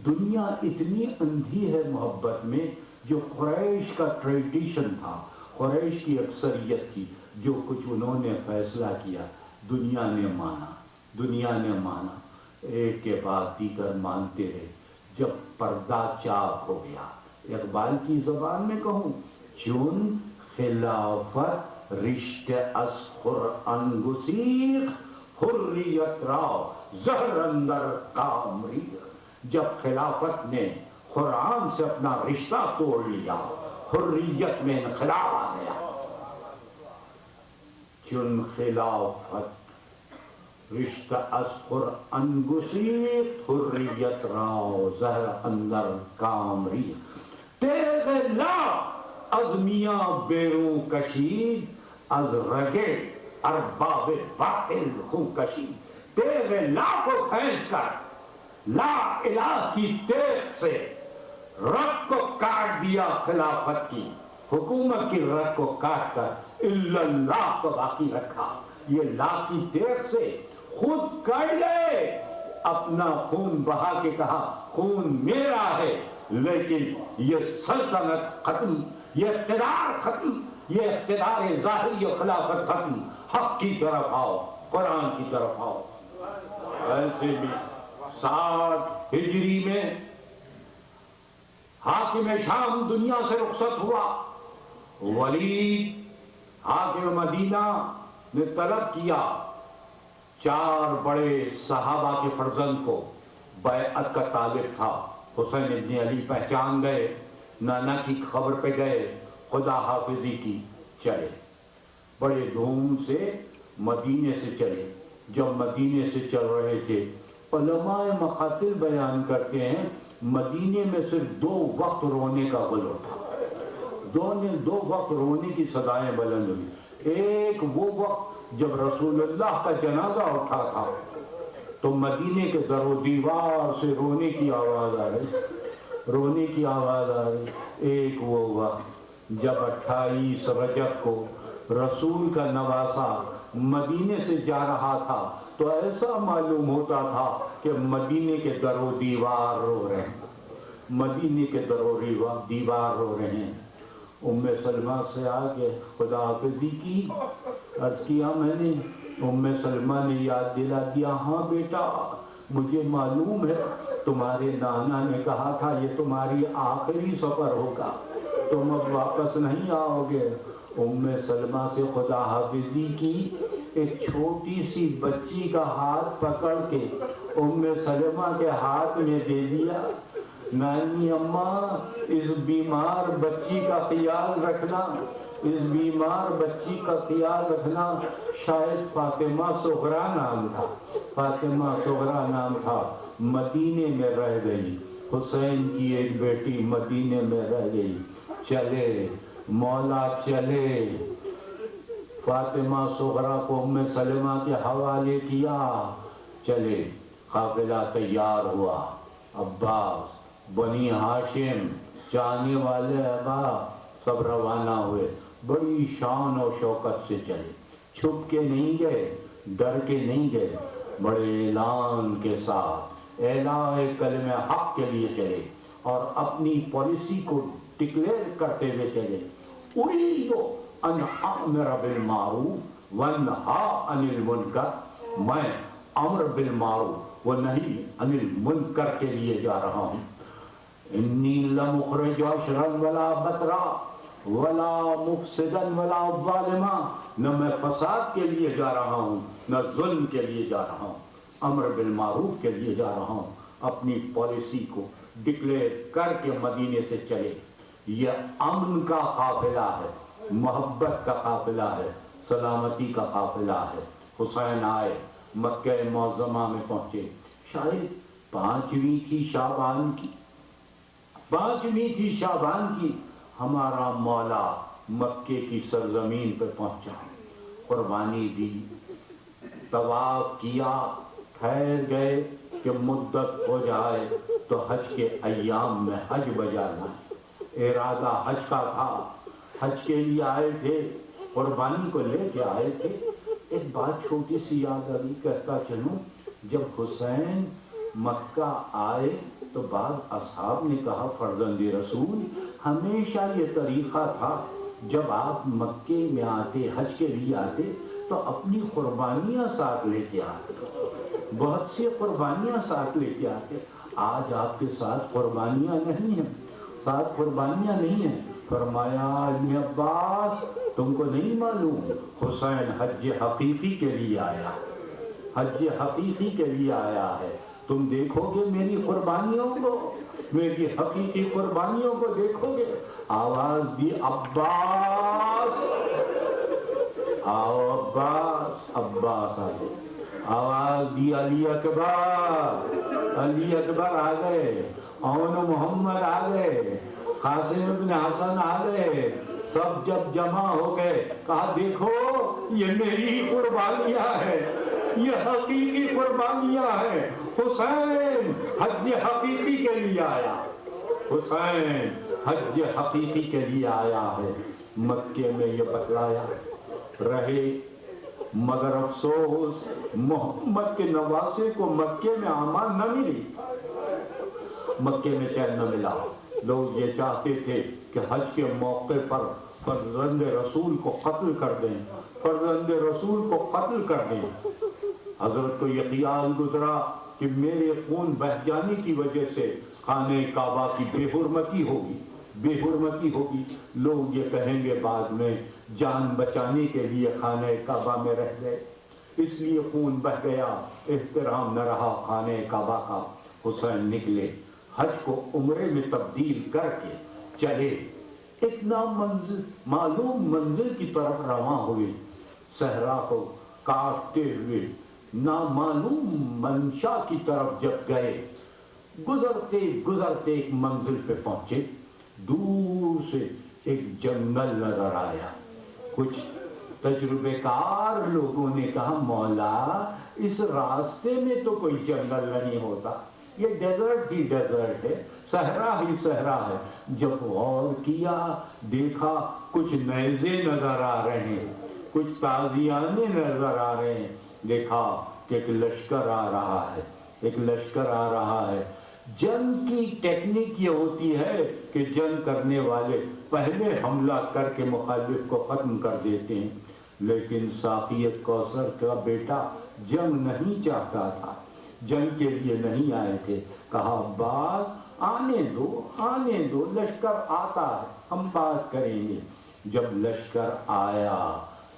دنیا اتنی اندھی ہے محبت میں، جو قریش کا ٹریڈیشن تھا، قریش کی اکثریت کی، جو کچھ انہوں نے فیصلہ کیا، دنیا نے مانا، دنیا نے مانا، ایک کے بعد دیگر مانتے رہے۔ جب پردہ چاک ہو گیا، اقبال کی زبان میں کہوں، چون خلافت رشت از قرآن گسیخت، حریت را زہر اندر کام ریخت۔ جب خلافت نے قرآن سے اپنا رشتہ توڑ لیا، حریت میں انقلاب آ گیا۔ چون خلافت رشتہ از قرآن گسیخت، حریت را زہر اندر کام ریخت۔ تیغ لا از میاں بیرون کشید، از رگ ارباب باطل خون کشید۔ تیغ لا کو کھینچ کر لا الہ کی تیغ سے رگ کو کاٹ دیا خلافت کی، حکومت کی رگ کو کاٹ کر الا اللہ کو باقی رکھا۔ یہ لا کی تیغ سے خود کر گئے، اپنا خون بہا کے کہا خون میرا ہے، لیکن یہ سلطنت ختم، یہ اقتدار ختم، یہ اقتدار ظاہری و خلافت ختم، حق کی طرف آؤ، قرآن کی طرف آؤ۔ ایسے بھی 60 ہجری میں حاکم شام دنیا سے رخصت ہوا، ولید حاکم مدینہ نے طلب کیا 4 بڑے صحابہ کے فرزند کو، بیعت کا طالب تھا، حسین ابن علی پہچان گئے، نانا کی خبر پہ گئے، خدا حافظی کی، چلے بڑے دھوم سے مدینے سے چلے۔ جب مدینے سے چل رہے تھے، علماء مقاتل بیان کرتے ہیں مدینے میں صرف 2 وقت رونے کا غلو تھا، 2 وقت رونے کی صدائیں بلند ہوئی۔ ایک وہ وقت جب رسول اللہ کا جنازہ اٹھا تھا تو مدینے کے در و دیوار سے رونے کی آواز آ رہی، رونے کی آواز آ رہی۔ ایک وہ وقت جب 28 رجب کو رسول کا نواسہ مدینے سے جا رہا تھا تو ایسا معلوم ہوتا تھا کہ مدینے کے در و دیوار رو رہے ہیں، مدینے کے در و دیوار رو رہے ہیں۔ ام سلمہ سے آگے خدا حافظی کی عرض کیا میں نے، ام سلمہ نے یاد دلا دیا، ہاں بیٹا مجھے معلوم ہے تمہارے نانا نے کہا تھا یہ تمہاری آخری سفر ہوگا، تم اب واپس نہیں آؤ گے۔ ام سلمہ سے خدا حافظی کی، ایک چھوٹی سی بچی کا ہاتھ پکڑ کے ام سلمہ کے ہاتھ میں دے دیا، نانی اماں اس بیمار بچی کا خیال رکھنا، اس بیمار بچی کا خیال رکھنا۔ شاید فاطمہ صغرا نام تھا، فاطمہ صغرا نام تھا، مدینے میں رہ گئی، حسین کی ایک بیٹی مدینے میں رہ گئی۔ چلے مولا چلے، فاطمہ صغرا کو ام سلمہ کے حوالے کیا، چلے قافلہ تیار ہوا، عباس بنی ہاشم چاہنے والے احباب سب روانہ ہوئے، بڑی شان و شوکت سے چلے، چھپ کے نہیں گئے، ڈر کے نہیں گئے، بڑے اعلان کے ساتھ اعلان کلمہ حق کے لیے چلے اور اپنی پالیسی کو ڈکلیئر کرتے ہوئے چلے۔ اُرِيدُ أَنْ أَأْمُرَ بِالْمَعْرُوفِ وَأَنْهَىٰ عَنِ الْمُنْكَرِ، میں امر بالمعروف و نہی عن المنکر کے لیے جا رہا ہوں۔ انی لمخرج عشرا ولا بطرا ولا مفسدا ولا ظالما، نہ میں فساد کے لیے جا رہا ہوں نہ ظلم کے لیے جا رہا ہوں، امر بالمعروف کے لیے جا رہا ہوں۔ اپنی پالیسی کو ڈکلیئر کر کے مدینے سے چلے۔ یہ امن کا قافلہ ہے، محبت کا قافلہ ہے، سلامتی کا قافلہ ہے۔ حسین آئے، مکہ معظمہ میں پہنچے، شاید 5ویں تھی شعبان کی، 5ویں تھی شعبان کی، ہمارا مولا مکے کی سرزمین پہ پہنچا، قربانی دی، طواف کیا، ٹھہر گئے کہ مدت ہو جائے تو حج کے ایام میں حج بجا لائے۔ ارادہ حج کا تھا، حج کے لیے آئے تھے، قربانی کو لے کے آئے تھے۔ ایک بات چھوٹی سی یاد آئی، کہتا چلوں، جب حسین مکہ آئے تو بعض اصحاب نے کہا فرزند رسول ہمیشہ یہ طریقہ تھا جب آپ مکے میں آتے، حج کے لیے آتے تو اپنی قربانیاں ساتھ لے کے آتے، بہت سی قربانیاں ساتھ لے کے آتے، آج آپ کے ساتھ قربانیاں نہیں ہیں، ساتھ قربانیاں نہیں ہیں۔ فرمایا ابن عباس تم کو نہیں معلوم حسین حج حقیقی کے لیے آیا، حج حقیقی کے لیے آیا ہے، تم دیکھو گے میری قربانیوں کو، میری حقیقی قربانیوں کو دیکھو گے۔ آواز دی عباس، آؤ عباس، عباس آگے، آواز دی علی اکبر، علی اکبر آ گئے، اون محمد آ گئے، قاسم ابن حسن آ گئے، سب جب جمع ہو گئے کہا دیکھو یہ میری قربانیاں ہیں، یہ حقیقی قربانیاں ہیں. حسین حج حقیقی کے لیے آیا. حسین حج حقیقی کے لیے آیا ہے. مکے میں یہ بتلایا رہے، مگر افسوس محمد کے نواسے کو مکے میں امان نہ ملی. مکے میں چین نہ ملا. لوگ یہ چاہتے تھے کہ حج کے موقع پر فرزند رسول کو قتل کر دیں، فرزند رسول کو قتل کر دیں. حضرت کو یہ خیال گزرا کہ میرے خون بہہ جانے کی وجہ سے خانہ کعبہ کی بے حرمتی ہوگی، بے حرمتی ہوگی. لوگ یہ کہیں گے بعد میں جان بچانے کے لیے خانہ کعبہ میں رہ گئے، اس لیے خون بہہ گیا، احترام نہ رہا خانہ کعبہ کا. حسین نکلے، حج کو عمرے میں تبدیل کر کے چلے. ایک معلوم منزل کی طرف رواں ہوئے. صحرا کو کاٹتے ہوئے نامعلوم منشا کی طرف جب گئے، گزرتے گزرتے ایک منزل پہ پہنچے. دور سے ایک جنگل نظر آیا. کچھ تجربے کار لوگوں نے کہا مولا اس راستے میں تو کوئی جنگل نہیں ہوتا، یہ ڈیزرٹ ہی ڈیزرٹ ہے، صحرا ہی صحرا ہے. جب غور کیا دیکھا کچھ نیزے نظر آ رہے ہیں، کچھ تازیانے نظر آ رہے ہیں. دیکھا کہ ایک لشکر آ رہا ہے، ایک لشکر آ رہا ہے. جنگ کی ٹیکنیک یہ ہوتی ہے کہ جنگ کرنے والے پہلے حملہ کر کے مخالف کو ختم کر دیتے ہیں. لیکن ساقی کوثر کا بیٹا جنگ نہیں چاہتا تھا، جنگ کے لیے نہیں آئے تھے. کہا عباس آنے دو لشکر آتا ہے، ہم بات کریں گے. جب لشکر آیا،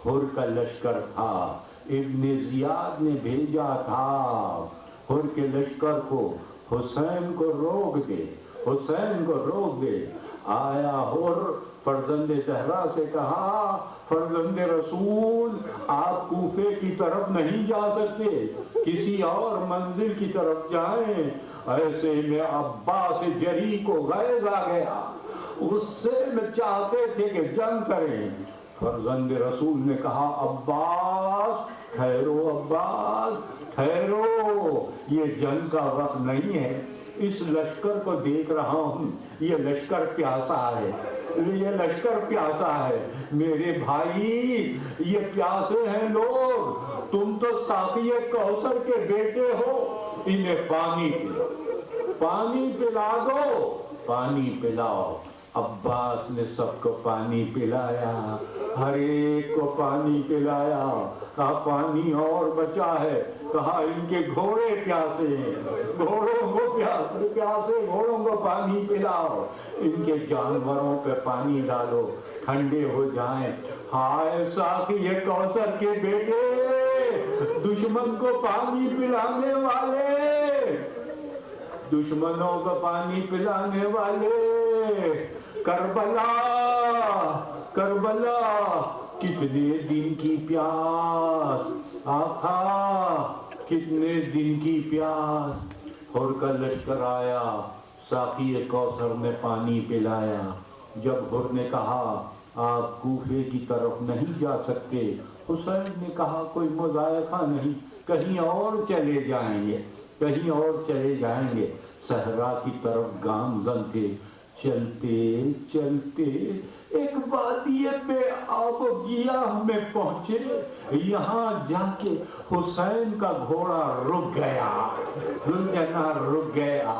حر کا لشکر تھا، ابن زیاد نے بھیجا تھا حر کے لشکر کو حسین کو روک دے، حسین کو روک دے. آیا حر، فرزند زہرا سے کہا فرزند رسول آپ کوفے کی طرف نہیں جا سکتے، کسی اور منزل کی طرف جائیں. ایسے میں عباس جری کو غیظ آ گیا، اس سے میں چاہتے تھے کہ جنگ کریں. فرزند رسول نے کہا عباس ٹھہرو، عباس ٹھہرو، یہ جنگ کا وقت نہیں ہے. اس لشکر کو دیکھ رہا ہوں، یہ لشکر پیاسا ہے، یہ لشکر پیاسا ہے. میرے بھائی یہ پیاسے ہیں لوگ، تم تو ساقی کوثر کے بیٹے ہو، انہیں پانی پلاؤ، پانی پلا دو، پانی پلاؤ. عباس نے سب کو پانی پلایا، ہر ایک کو پانی پلایا. کہا پانی اور بچا ہے. کہا ان کے گھوڑے پیاسے ہیں، گھوڑوں کو پیاسے گھوڑوں کو پانی پلاؤ، ان کے جانوروں پہ پانی ڈالو ٹھنڈے ہو جائیں. ہائے ساقی کوثر کے بیٹے، دشمن کو پانی پلانے والے، دشمنوں کو پانی پلانے والے. کربلا کربلا کتنے دن کی پیاس آقا، کتنے دن کی پیاس. حر کا لشکر آیا، ساقی کوثر نے پانی پلایا. جب حر نے کہا آپ کوفے کی طرف نہیں جا سکتے، حسین نے کہا کوئی مضائقہ نہیں، کہیں اور چلے جائیں گے، کہیں اور چلے جائیں گے. صحرا کی طرف گامزن تھے. چلتے چلتے ایک وادی پہ آب و گیاہ میں پہنچے. یہاں جا کے حسین کا گھوڑا رک گیا، رک گیا.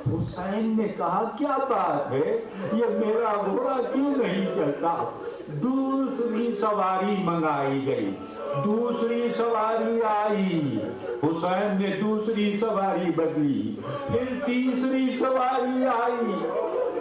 حسین نے کہا کیا بات ہے، یہ میرا گھوڑا کیوں نہیں چلتا؟ دوسری سواری منگائی گئی، دوسری سواری آئی، حسین نے دوسری سواری بدلی، پھر تیسری سواری آئی.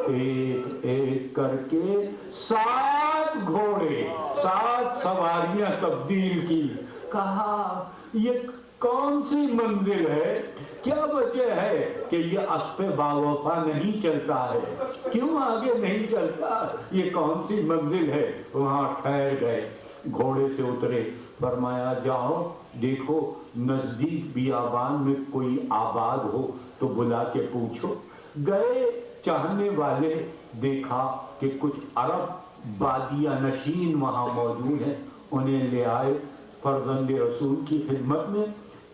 ایک ایک کر کے 7 گھوڑے، 7 سواریاں تبدیل کی. کہا یہ کون سی منزل ہے، کیا وجہ ہے کہ یہ اسپِ باوفا نہیں چلتا ہے، کیوں آگے نہیں چلتا، یہ کون سی منزل ہے؟ وہاں ٹھہر گئے، گھوڑے سے اترے. فرمایا جاؤ دیکھو نزدیک بیابان میں کوئی آباد ہو تو بلا کے پوچھو. گئے چاہنے والے، دیکھا کہ کچھ عرب بادیہ نشین وہاں موجود ہیں، انہیں لے آئے فرزند رسول کی خدمت میں.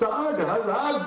60,000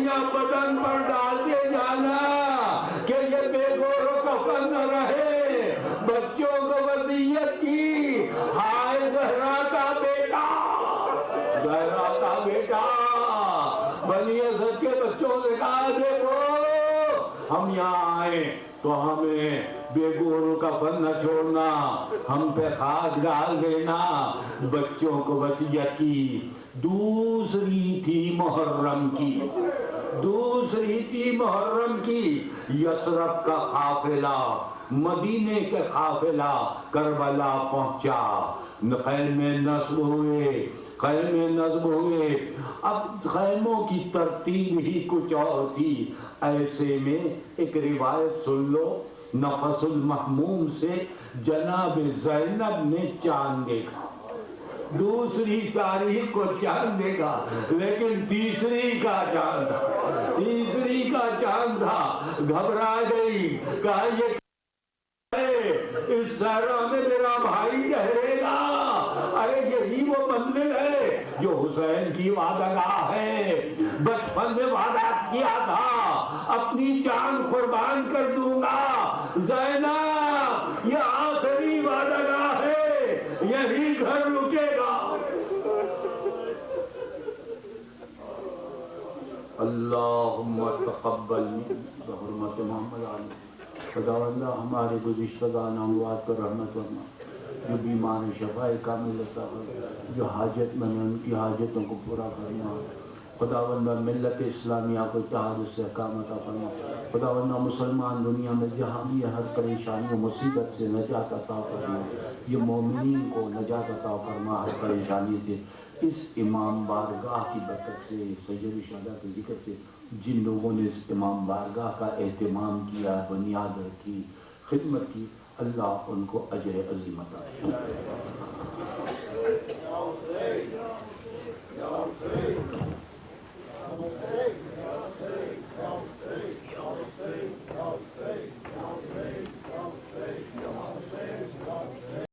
پگڑیاں بدن پر ڈالتے جانا کہ یہ بے گور و کفن نہ رہے. بچوں کو وصیت کی، ہائے زہرا کا بیٹا، زہرا کا بیٹا. بنی اسد کے بچوں سے کہا دیکھو ہم یہاں آئے تو ہمیں بے گور کا کفن نہ چھوڑنا، ہم پہ خاک ڈال دینا. بچوں کو وصیت کی. دوسری تھی محرم کی، دوسری تھی محرم کی. یثرب کا قافلہ، مدینے کے قافلہ کربلا پہنچا. خیمے نصب ہوئے، خیمے نصب ہوئے. اب خیموں کی ترتیب ہی کچھ اور تھی. ایسے میں ایک روایت سن لو. نفس المحموم سے جناب زینب نے چاند دیکھا. دوسری تاریخ کو چاند دیکھا، لیکن تیسری کا چاند تھا، تیسری کا چاند تھا. گھبرا گئی، کہا یہ اس صحرا میں میرا بھائی ٹھہرے گا. ارے یہی وہ منزل ہے جو حسین کی وعدہ گاہ ہے. بچپن میں وعدہ کیا تھا اپنی جان قربان کر دوں گا. زینب یہ آخری وعدہ گاہ ہے، یہی گھر رکے گا. اللہم تقبل بحرمت محمد علی. خدا اللہ ہمارے گزشتگان اموات پر رحمت فرما. جو بیمار شفا کامل عطا فرما، جو حاجت مند ان کی حاجتوں کو پورا کرنا. خداوندہ ملت اسلامیہ کو اتحاد و استحکام عطا فرما. خداوندہ مسلمان دنیا میں جہاں بھی ہر پریشانی و مصیبت سے نجات عطا فرما. یہ مومنین کو نجات عطا فرما ہر پریشانی سے. اس امام بارگاہ کی برکت سے، سید الشہداء کے ذکر سے، جن لوگوں نے اس امام بارگاہ کا اہتمام کیا، بنیاد رکھی، خدمت کی، اللہ ان کو اجر عظیم عطا فرمائے.